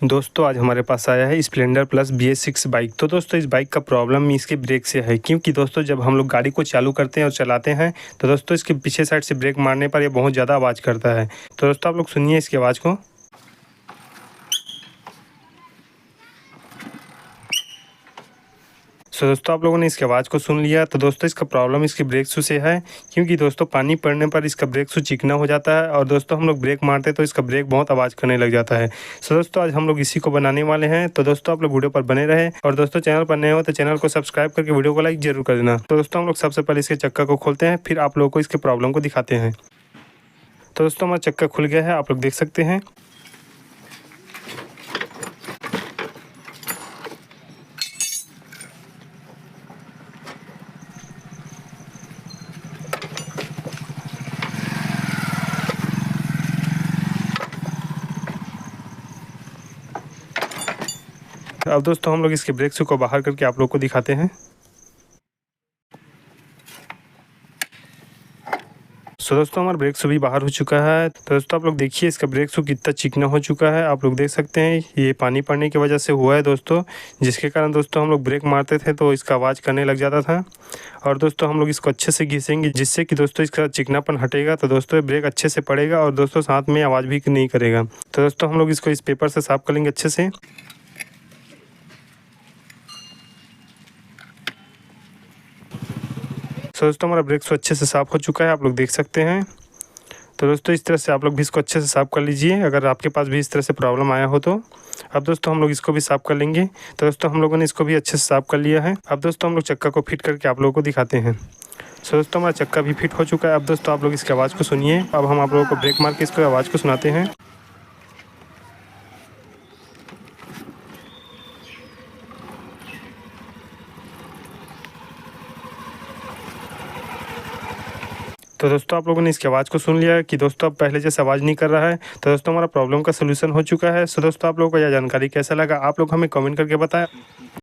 दोस्तों आज हमारे पास आया है स्प्लेंडर प्लस BS6 बाइक। तो दोस्तों इस बाइक का प्रॉब्लम इसके ब्रेक से है, क्योंकि दोस्तों जब हम लोग गाड़ी को चालू करते हैं और चलाते हैं तो दोस्तों इसके पीछे साइड से ब्रेक मारने पर ये बहुत ज़्यादा आवाज़ करता है। तो दोस्तों आप लोग सुनिए इसकी आवाज़ को। सो दोस्तों आप लोगों ने इसकी आवाज़ को सुन लिया। तो दोस्तों इसका प्रॉब्लम इसके ब्रेक शू से है, क्योंकि दोस्तों पानी पड़ने पर इसका ब्रेक शू चिकना हो जाता है और दोस्तों हम लोग ब्रेक मारते हैं तो इसका ब्रेक बहुत आवाज़ करने लग जाता है। सो दोस्तों आज हम लोग इसी को बनाने वाले हैं। तो दोस्तों आप लोग वीडियो पर बने रहे और दोस्तों चैनल पर नए हो तो चैनल को सब्सक्राइब करके वीडियो को लाइक जरूर कर देना। तो दोस्तों हम लोग सबसे पहले इसके चक्का को खोलते हैं, फिर आप लोगों को इसके प्रॉब्लम को दिखाते हैं। तो दोस्तों हमारा चक्का खुल गया है, आप लोग देख सकते हैं। अब दोस्तों हम लोग इसके ब्रेक शू को बाहर करके आप लोग को दिखाते हैं। सो दोस्तों हमारा ब्रेक शू भी बाहर हो चुका है। तो दोस्तों आप लोग देखिए इसका ब्रेक शू कितना चिकना हो चुका है। आप लोग देख सकते हैं ये पानी पड़ने की वजह से हुआ है दोस्तों, जिसके कारण दोस्तों हम लोग ब्रेक मारते थे तो इसका आवाज़ करने लग जाता था। और दोस्तों हम लोग इसको अच्छे से घिसेंगे, जिससे कि दोस्तों इसका चिकनापन हटेगा तो दोस्तों ब्रेक अच्छे से पड़ेगा और दोस्तों साथ में आवाज़ भी नहीं करेगा। तो दोस्तों हम लोग इसको इस पेपर से साफ़ कर लेंगे अच्छे से। सो दोस्तों हमारा ब्रेक शू अच्छे से साफ़ हो चुका है, आप लोग देख सकते हैं। तो दोस्तों इस तरह से आप लोग भी इसको अच्छे से साफ़ कर लीजिए, अगर आपके पास भी इस तरह से प्रॉब्लम आया हो तो। अब दोस्तों हम लोग इसको भी साफ़ कर लेंगे। तो दोस्तों हम लोगों ने इसको भी अच्छे से साफ़ कर लिया है। अब दोस्तों हम लोग चक्का को फिट करके आप लोगों को दिखाते हैं। सो दोस्तों हमारा चक्का भी फिट हो चुका है। अब दोस्तों आप लोग इसकी आवाज़ को सुनिए। अब हम आप लोगों को ब्रेक मार के इसको आवाज़ को सुनाते हैं। तो दोस्तों आप लोगों ने इसकी आवाज़ को सुन लिया कि दोस्तों अब पहले जैसे आवाज़ नहीं कर रहा है। तो दोस्तों हमारा प्रॉब्लम का सलूशन हो चुका है। सो दोस्तों आप लोगों को यह जानकारी कैसा लगा आप लोग हमें कमेंट करके बताएं।